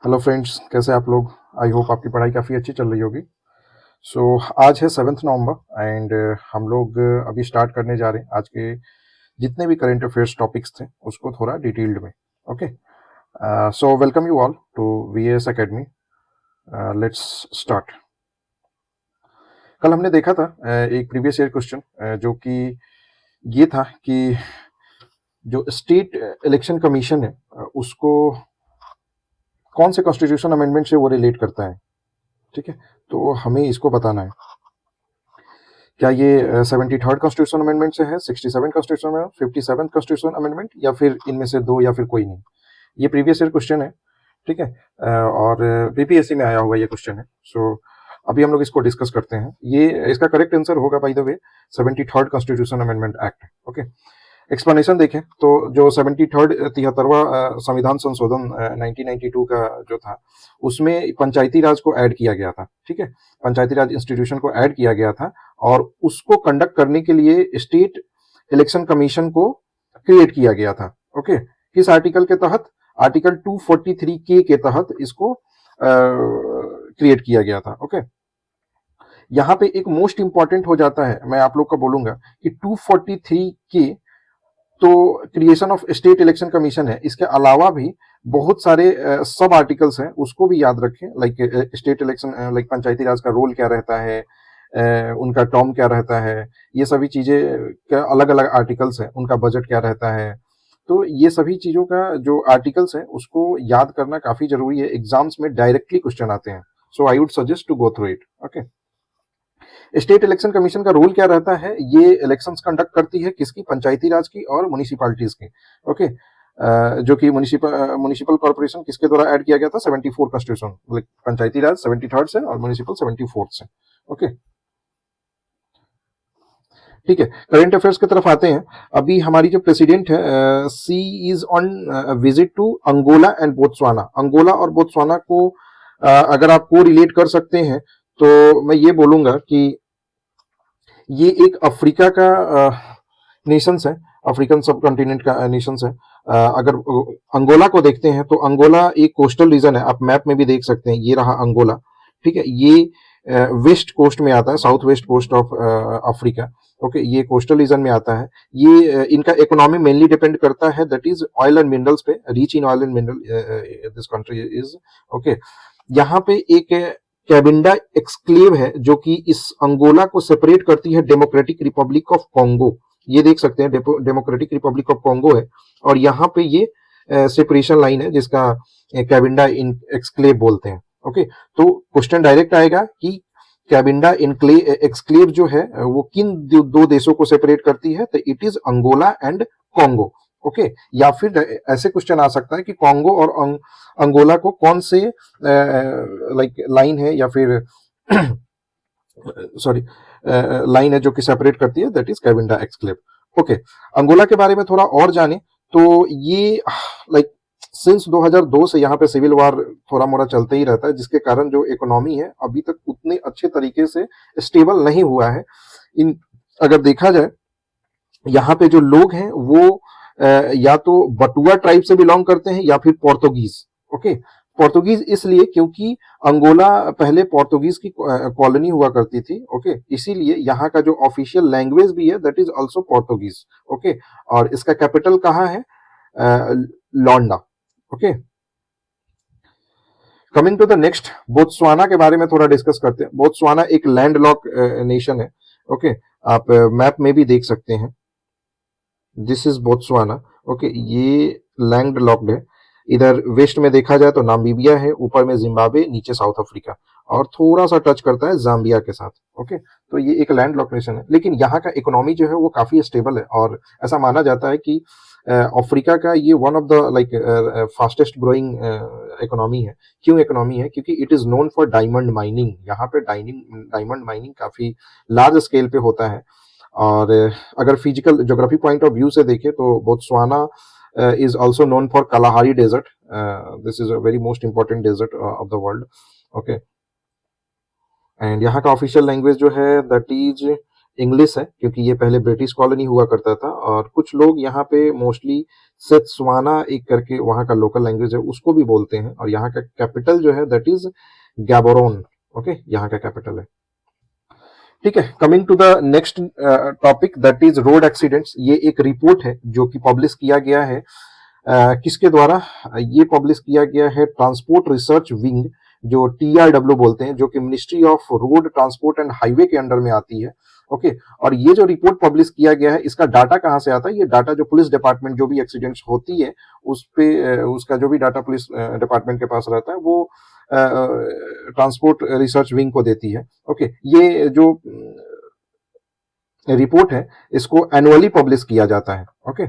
Hello friends, कैसे आप लोग। आई होप आपकी पढ़ाई काफ़ी अच्छी चल रही होगी। सो आज है 7 नवंबर एंड हम लोग अभी स्टार्ट करने जा रहे हैं आज के जितने भी करंट अफेयर्स टॉपिक्स थे उसको थोड़ा डिटेल्ड में। Okay, so welcome you all to VS academy. Let's start. कल हमने देखा था एक प्रीवियस ईयर क्वेश्चन जो कि ये था कि जो स्टेट इलेक्शन कमीशन है उसको कौन से कॉन्स्टिट्यूशन अमेंडमेंट से वो रिलेट करता है। ठीक है, तो हमें इसको बताना है। क्या ये 73rd कॉन्स्टिट्यूशन अमेंडमेंट से है, 67 कॉन्स्टिट्यूशन अमेंडमेंट, 57 कॉन्स्टिट्यूशन अमेंडमेंट, या फिर इनमें से दो या फिर कोई नहीं। ये प्रीवियस ईयर क्वेश्चन है। ठीक है, और बीपीएससी में आया हुआ ये क्वेश्चन है। सो अभी हम लोग इसको डिस्कस करते हैं। ये इसका करेक्ट आंसर होगा by the way 73rd constitution amendment act. Okay, explanation देखें तो जो 73rd 73वां संविधान संशोधन 1992 का जो था उसमें पंचायती राज को ऐड किया गया था। ठीक है, पंचायती राज इंस्टीट्यूशन को ऐड किया गया था और उसको कंडक्ट करने के लिए स्टेट इलेक्शन कमीशन को क्रिएट किया गया था। ओके, किस आर्टिकल के तहत? आर्टिकल 243 के तहत इसको क्रिएट किया गया था। ओके, यहाँ पे एक मोस्ट इंपॉर्टेंट हो जाता है, मैं आप लोग को बोलूंगा कि 243 के तो creation of state election commission है, इसके अलावा भी बहुत सारे सब आर्टिकल्स हैं, उसको भी याद रखें। लाइक स्टेट इलेक्शन, लाइक पंचायती राज का रोल क्या रहता है, उनका टर्म क्या रहता है, ये सभी चीजें क्या अलग अलग आर्टिकल्स हैं, उनका बजट क्या रहता है। तो ये सभी चीजों का जो आर्टिकल्स है उसको याद करना काफी जरूरी है, एग्जाम्स में डायरेक्टली क्वेश्चन आते हैं। So I would suggest to go through it. Okay, state election commission का रोल क्या रहता है? ये इलेक्शंस कंडक्ट करती है किसकी? पंचायती राज की और म्युनिसिपैलिटीज की। ओके, जो कि म्युनिसिपल कॉर्पोरेशन किसके द्वारा ऐड किया गया था? 74 कॉन्स्टिट्यूशन, मतलब पंचायती राज 73rd से और म्युनिसिपल 74th से। ओके, ठीक है, करंट अफेयर्स की तरफ आते हैं। अभी हमारी जो प्रेसिडेंट है, she is on visit to Angola and Botswana. Angola और बोत्सवाना को अगर आप को रिलेट कर सकते हैं तो मैं ये बोलूंगा कि ये एक अफ्रीका का नेशंस है, अफ्रीकन सब कॉन्टिनेंट का नेशंस है। अगर अंगोला को देखते हैं तो अंगोला एक कोस्टल रीजन है, आप मैप में भी देख सकते हैं, ये रहा अंगोला। ठीक है, ये वेस्ट कोस्ट में आता है, south west coast of Africa. Okay, ये कोस्टल रीजन में आता है। ये इनका इकोनॉमी मेनली डिपेंड करता है that is oil and minerals पे, rich in oil and mineral this country is. Okay, यहाँ पे एक कैबिंडा एक्सक्लेव है जो कि इस अंगोला को सेपरेट करती है डेमोक्रेटिक रिपब्लिक ऑफ कॉन्गो। ये देख सकते हैं, डेमोक्रेटिक रिपब्लिक ऑफ कॉन्गो है और यहाँ पे ये सेपरेशन लाइन है जिसका कैबिंडा इन एक्सक्लेव बोलते हैं। ओके, तो क्वेश्चन डायरेक्ट आएगा कि कैबिंडा एक्सक्लेव जो है वो किन दो देशों को सेपरेट करती है? तो it is Angola and Congo. Okay, या फिर ऐसे क्वेश्चन आ सकता है कि कॉन्गो और अंगोला को कौन से लाइक लाइन है या फिर सॉरी लाइन है जो कि सेपरेट करती है, that is Cabinda exclave. Okay, Angola के बारे में थोड़ा और जाने तो ये लाइक सिंस 2002 से यहाँ पे सिविल वार थोड़ा मोड़ा चलते ही रहता है, जिसके कारण जो इकोनॉमी है अभी तक उतने अच्छे तरीके से स्टेबल नहीं हुआ है। इन अगर देखा जाए, यहाँ पे जो लोग हैं वो या तो बटुआ ट्राइब से बिलोंग करते हैं या फिर पोर्तुगीज। ओके, पोर्तुगीज इसलिए क्योंकि अंगोला पहले पोर्तुगीज की कॉलोनी हुआ करती थी। ओके, इसीलिए यहाँ का जो ऑफिशियल लैंग्वेज भी है that is also Portuguese. Okay, और इसका कैपिटल कहाँ है? Luanda. Okay, coming to the next, Botswana के बारे में थोड़ा डिस्कस करते हैं। बोत्सवाना एक लैंडलॉक नेशन है। ओके, आप मैप में भी देख सकते हैं, दिस इज बोत्सवाना। ओके, ये लैंड लॉक्ड है। इधर वेस्ट में देखा जाए तो नामीबिया है, ऊपर में जिम्बाब्वे, नीचे साउथ अफ्रीका और थोड़ा सा टच करता है जाम्बिया के साथ। ओके, तो ये एक लैंड लॉक नेशन है, लेकिन यहाँ का इकोनॉमी जो है वो काफी स्टेबल है और ऐसा माना जाता है कि अफ्रीका का ये one of the like fastest growing economy है। क्यों इकोनॉमी है? क्योंकि it is known for diamond mining. यहाँ पे डायमंड माइनिंग काफी लार्ज स्केल पे होता है। और अगर physical geography point of view से देखें तो Botswana is also known for Kalahari Desert. This is a very most important desert of the world. Okay, and यहाँ का ऑफिशियल लैंग्वेज जो है दैट इज इंग्लिश है, क्योंकि ये पहले ब्रिटिश कॉलोनी हुआ करता था, और कुछ लोग यहाँ पे मोस्टली सेत्सवाना एक करके वहाँ का लोकल लैंग्वेज है उसको भी बोलते हैं, और यहाँ का कैपिटल जो है दैट इज गैबोरोन। ओके, यहाँ का कैपिटल है। ठीक है, coming to the next topic that is road accidents. ये एक रिपोर्ट है जो कि पब्लिश किया गया है किसके द्वारा? ये पब्लिश किया गया है ट्रांसपोर्ट रिसर्च विंग, जो TRW बोलते हैं, जो कि ministry of road transport and highway के अंडर में आती है। ओके, और ये जो रिपोर्ट पब्लिश किया गया है, इसका डाटा कहाँ से आता है? ये डाटा जो पुलिस डिपार्टमेंट जो भी एक्सीडेंट्स होती है उस पे उसका जो भी डाटा पुलिस डिपार्टमेंट के पास रहता है वो ट्रांसपोर्ट रिसर्च विंग को देती है। ओके, ये जो रिपोर्ट है इसको एनुअली पब्लिश किया जाता है। ओके,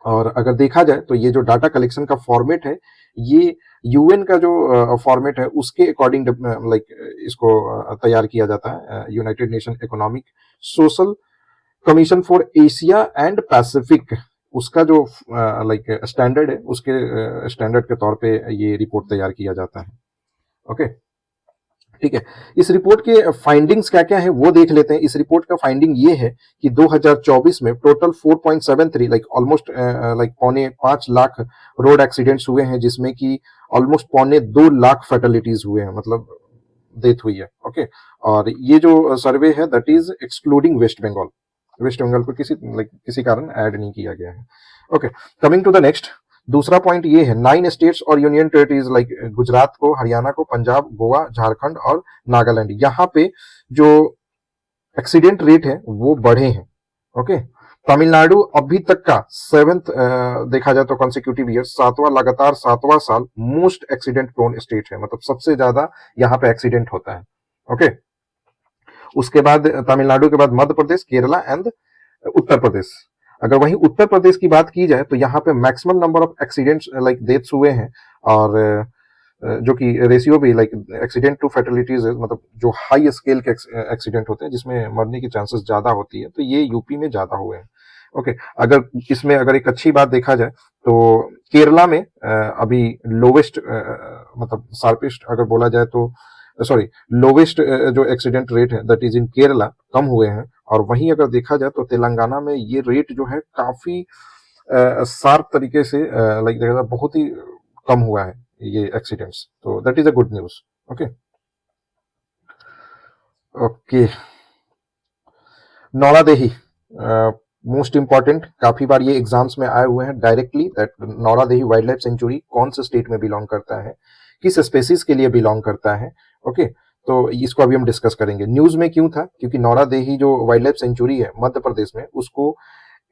और अगर देखा जाए तो ये जो डाटा कलेक्शन का फॉर्मेट है, ये यूएन का जो फॉर्मेट है उसके अकॉर्डिंग लाइक इसको तैयार किया जाता है। United nation economic social commission for Asia and Pacific, उसका जो लाइक स्टैंडर्ड है, उसके स्टैंडर्ड के तौर पे ये रिपोर्ट तैयार किया जाता है। ओके, ठीक है, इस रिपोर्ट के फाइंडिंग्स क्या क्या है वो देख लेते हैं। इस रिपोर्ट का फाइंडिंग ये है कि 2024 में total 4.73 like almost like 4.5 lakh road accidents हुए हैं, जिसमें कि ऑलमोस्ट 2.25 लाख फैटलिटीज हुए हैं, मतलब डेथ हुई है। ओके, और ये जो सर्वे है that is excluding West Bengal. West Bengal को किसी कारण ऐड नहीं किया गया है। Okay, coming to the next, दूसरा पॉइंट ये है 9 स्टेट्स और यूनियन टेरिटरीज लाइक गुजरात को, हरियाणा को, पंजाब, गोवा, झारखंड और नागालैंड, यहाँ पे जो एक्सीडेंट रेट है वो बढ़े हैं। ओके, तमिलनाडु अभी तक का 7th देखा जाए तो कंसेक्यूटिव ईयर, लगातार 7वां साल मोस्ट एक्सीडेंट प्रोन स्टेट है, मतलब सबसे ज्यादा यहाँ पे एक्सीडेंट होता है। ओके, उसके बाद तमिलनाडु के बाद मध्य प्रदेश, केरला एंड उत्तर प्रदेश। अगर वहीं उत्तर प्रदेश की बात की जाए तो यहाँ पे maximum number of accidents like deaths हुए हैं, और जो कि रेशियो भी लाइक एक्सीडेंट टू फैटलिटीज, मतलब जो हाई स्केल के एक्सीडेंट होते हैं जिसमें मरने की चांसेस ज्यादा होती है, तो ये यूपी में ज्यादा हुए हैं। ओके, अगर इसमें अगर एक अच्छी बात देखा जाए तो केरला में अभी लोवेस्ट मतलब शार्पेस्ट अगर बोला जाए तो सॉरी लोवेस्ट जो एक्सीडेंट रेट है दैट इज इन केरला कम हुए हैं, और वहीं अगर देखा जाए तो तेलंगाना में ये रेट जो है काफी शार्प तरीके से लाइक देखा जाए बहुत ही कम हुआ है ये एक्सीडेंट्स, तो that is a good news. Okay, okay, नौला देही मोस्ट इंपॉर्टेंट, काफी बार ये एग्जाम्स में आए हुए हैं डायरेक्टली, दैट नौला देही वाइल्ड लाइफ सेंचुरी कौन से स्टेट में बिलोंग करता है, किस स्पेसीज के लिए बिलोंग करता है। ओके, तो इसको अभी हम डिस्कस करेंगे। न्यूज में क्यों था? क्योंकि नौरा देही जो वाइल्ड लाइफ सेंचुरी है मध्य प्रदेश में, उसको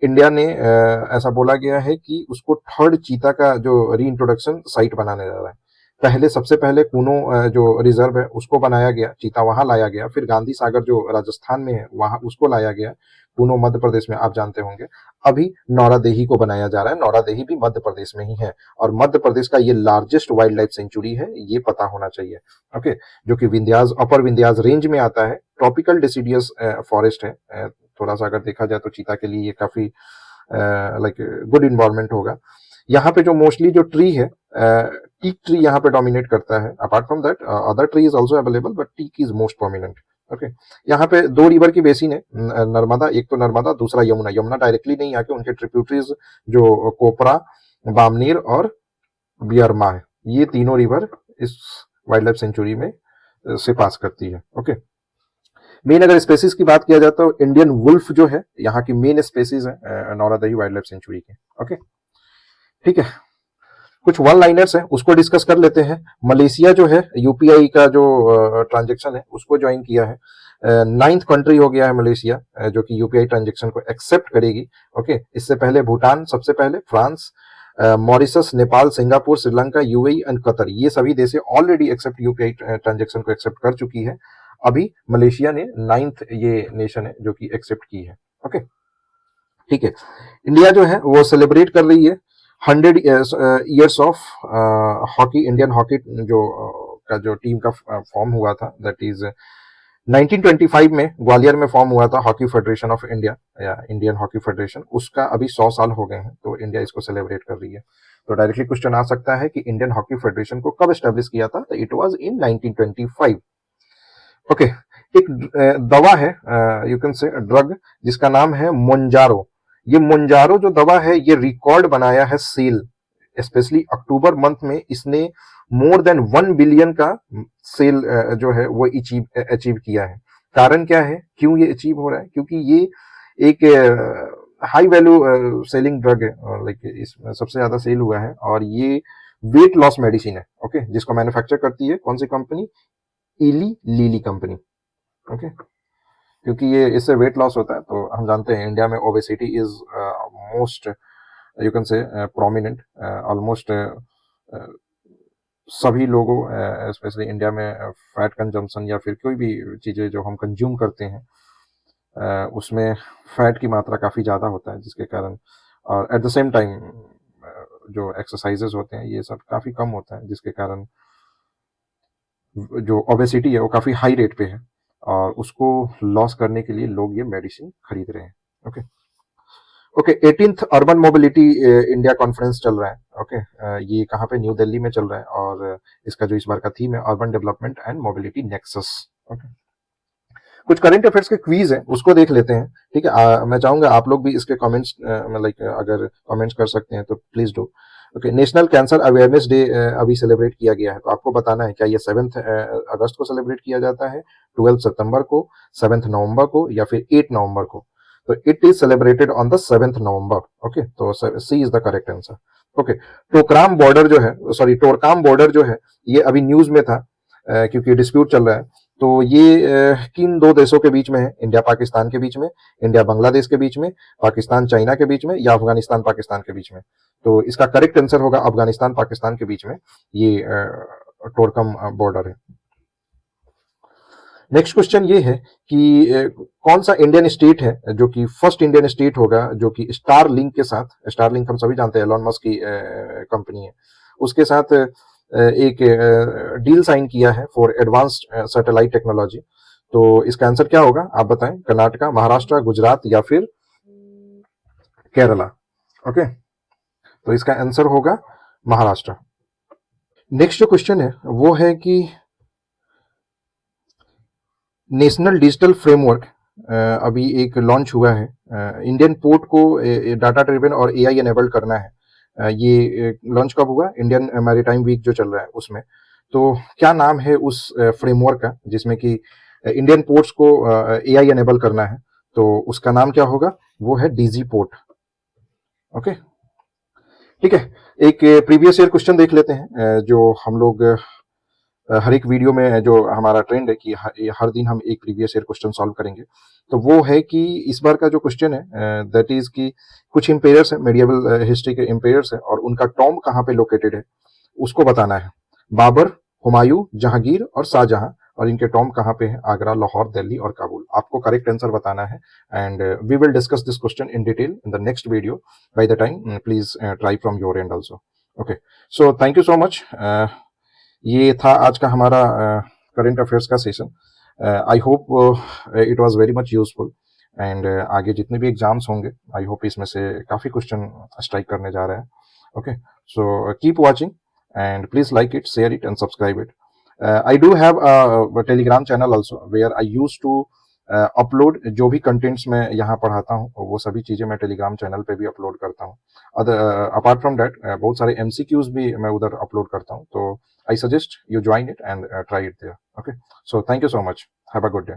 इंडिया ने ऐसा बोला गया है कि उसको थर्ड चीता का जो री इंट्रोडक्शन साइट बनाने जा रहा है। पहले सबसे पहले कूनो जो रिजर्व है उसको बनाया गया, चीता वहां लाया गया, फिर गांधी सागर जो राजस्थान में है वहां उसको लाया गया, कूनो मध्य प्रदेश में आप जानते होंगे। अभी नौरा देही को बनाया जा रहा है, नौरा देही भी मध्य प्रदेश में ही है, और मध्य प्रदेश का ये लार्जेस्ट वाइल्ड लाइफ सेंचुरी है, ये पता होना चाहिए। ओके, जो कि विंध्यास अपर विंध्यास रेंज में आता है, ट्रॉपिकल डिसीडियस फॉरेस्ट है। थोड़ा सा अगर देखा जाए तो चीता के लिए ये काफी लाइक गुड इन्वायरमेंट होगा। यहाँ पे जो मोस्टली जो ट्री है, टीक ट्री यहाँ पे डोमिनेट करता है। Apart from that other tree is also available, but teak is most prominent. Okay, यहाँ पे 2 रिवर की बेसिन है, नर्मदा, एक तो नर्मदा, दूसरा यमुना। यमुना डायरेक्टली नहीं आके उनके ट्रिब्यूटरीज जो कोपरा, बामनीर और बियरमा है, ये तीनों रिवर इस वाइल्ड लाइफ सेंचुरी में से पास करती है। ओके, मेन अगर स्पेसीज की बात किया जाए तो इंडियन वुल्फ जो है यहाँ की मेन स्पेसीज है नौरा देही वाइल्ड लाइफ सेंचुरी के। ओके, ठीक है, कुछ वन लाइनर्स है उसको डिस्कस कर लेते हैं। मलेशिया जो है यूपीआई का जो ट्रांजेक्शन है उसको ज्वाइन किया है, 9th कंट्री हो गया है मलेशिया जो कि यूपीआई ट्रांजेक्शन को एक्सेप्ट करेगी। ओके, इससे पहले भूटान, सबसे पहले France, Mauritius, Nepal, Singapore, Sri Lanka, UAE and Qatar, ये सभी देशें ऑलरेडी एक्सेप्ट यूपीआई ट्रांजेक्शन को एक्सेप्ट कर चुकी है। अभी मलेशिया ने 9th ये नेशन है जो कि एक्सेप्ट की है। ओके, ठीक है, इंडिया जो है वो सेलिब्रेट कर रही है 100 years of hockey, Indian hockey जो का जो टीम का फॉर्म हुआ था दैट इज 1925 में ग्वालियर में फॉर्म हुआ था हॉकी फेडरेशन ऑफ इंडिया या इंडियन हॉकी फेडरेशन, उसका अभी 100 साल हो गए हैं, तो इंडिया इसको सेलिब्रेट कर रही है। तो डायरेक्टली क्वेश्चन आ सकता है कि इंडियन हॉकी फेडरेशन को कब एस्टेब्लिश किया था, तो इट वाज इन 1925। ओके, एक दवा है, यू कैन से ड्रग, जिसका नाम है मोन्जारो। ये मोन्जारो जो दवा है, ये रिकॉर्ड बनाया है सेल, स्पेशली अक्टूबर मंथ में इसने मोर देन 1 बिलियन का सेल जो है वो अचीव किया है। कारण क्या है, क्यों ये अचीव हो रहा है? क्योंकि ये एक हाई वैल्यू सेलिंग ड्रग है, लाइक इसमें सबसे ज्यादा सेल हुआ है, और ये वेट लॉस मेडिसिन है। ओके, जिसको मैन्युफैक्चर करती है कौन सी कंपनी? इली लीली कंपनी। ओके, क्योंकि ये इससे वेट लॉस होता है, तो हम जानते हैं इंडिया में obesity is most, you can say prominent, almost सभी लोगों, स्पेशली इंडिया में फैट कंजम्पशन या फिर कोई भी चीज़ें जो हम कंज्यूम करते हैं, उसमें फैट की मात्रा काफ़ी ज़्यादा होता है, जिसके कारण, और एट द सेम टाइम जो एक्सरसाइजेस होते हैं ये सब काफ़ी कम होता है, जिसके कारण जो ओबेसिटी है वो काफ़ी हाई रेट पे है, और उसको लॉस करने के लिए लोग ये मेडिसिन खरीद रहे हैं। Okay, okay, 18th urban mobility India conference चल रहा है। ओके, ये कहाँ पे? न्यू दिल्ली में चल रहा है, और इसका जो इस बार का थीम है urban development and mobility nexus. Okay, कुछ करंट अफेयर्स के क्वीज है, उसको देख लेते हैं। ठीक है, मैं चाहूंगा आप लोग भी इसके कमेंट्स, लाइक अगर कमेंट्स कर सकते हैं तो please do. Okay, national cancer awareness day अभी सेलिब्रेट किया गया है, तो आपको बताना है क्या ये 7 अगस्त को सेलिब्रेट किया जाता है, 12 सितंबर को, 7 नवंबर को, या फिर 8 नवंबर को? तो it is celebrated on the 7 November. Okay, तो C is the correct answer. Okay, Torkham border जो है, सॉरी टोरकाम बॉर्डर जो है, ये अभी न्यूज में था, क्योंकि डिस्प्यूट चल रहा है। तो ये किन दो देशों के बीच में है? इंडिया पाकिस्तान के बीच में, इंडिया बांग्लादेश के बीच में, पाकिस्तान चाइना के बीच में, या अफगानिस्तान पाकिस्तान के बीच में? तो इसका करेक्ट आंसर होगा अफगानिस्तान पाकिस्तान के बीच में ये टोरकम बॉर्डर है। नेक्स्ट क्वेश्चन ये है कि कौन सा इंडियन स्टेट है जो कि फर्स्ट इंडियन स्टेट होगा जो कि स्टार लिंक के साथ, स्टार लिंक हम सभी जानते हैं एलॉन मस्क की कंपनी है, उसके साथ एक डील साइन किया है फॉर एडवांस्ड सैटेलाइट टेक्नोलॉजी? तो इसका आंसर क्या होगा आप बताएं? कर्नाटका, महाराष्ट्र, गुजरात, या फिर केरला? ओके, तो इसका आंसर होगा महाराष्ट्र। नेक्स्ट जो क्वेश्चन है वो है कि नेशनल डिजिटल फ्रेमवर्क अभी एक लॉन्च हुआ है, इंडियन पोर्ट को डाटा ड्रिवन और एआई एनेबल्ड करना है। ये लॉन्च कब हुआ? इंडियन मैरीटाइम वीक जो चल रहा है उसमें। तो क्या नाम है उस फ्रेमवर्क का जिसमें कि इंडियन पोर्ट्स को एआई एनेबल करना है? तो उसका नाम क्या होगा? वो है डीजी पोर्ट। ओके, ठीक है, एक प्रीवियस ईयर क्वेश्चन देख लेते हैं, जो हम लोग हर एक वीडियो में जो हमारा ट्रेंड है कि हर दिन हम एक प्रीवियस ईयर क्वेश्चन सॉल्व करेंगे। तो वो है कि इस बार का जो क्वेश्चन है दैट इज कि कुछ इम्पेयर्स है, मेडिएवल हिस्ट्री के इम्पेयर्स है, और उनका टॉम कहाँ पे लोकेटेड है उसको बताना है। बाबर, हुमायूं, जहांगीर और शाहजहां, और इनके टॉम कहाँ पे है? आगरा, लाहौर, दिल्ली और काबुल। आपको करेक्ट आंसर बताना है, and we will discuss this question in detail in the next video. By the time please try from your end also. Okay, so thank you so much. ये था आज का हमारा करंट अफेयर्स का session. I hope it was very much useful, and आगे जितने भी exams होंगे आई होप इसमें से काफ़ी क्वेश्चन स्ट्राइक करने जा रहे हैं। Okay, so keep watching and please like it, share it and subscribe it. I do have a Telegram channel also where I use to upload जो भी कंटेंट्स मैं यहाँ पढ़ाता हूँ, वो सभी चीज़ें मैं टेलीग्राम चैनल पे भी अपलोड करता हूँ। अपार्ट फ्रॉम दैट बहुत सारे एमसीक्यूज भी मैं उधर अपलोड करता हूँ, तो I suggest you join it and try it there. Okay. So thank you so much. Have a good day.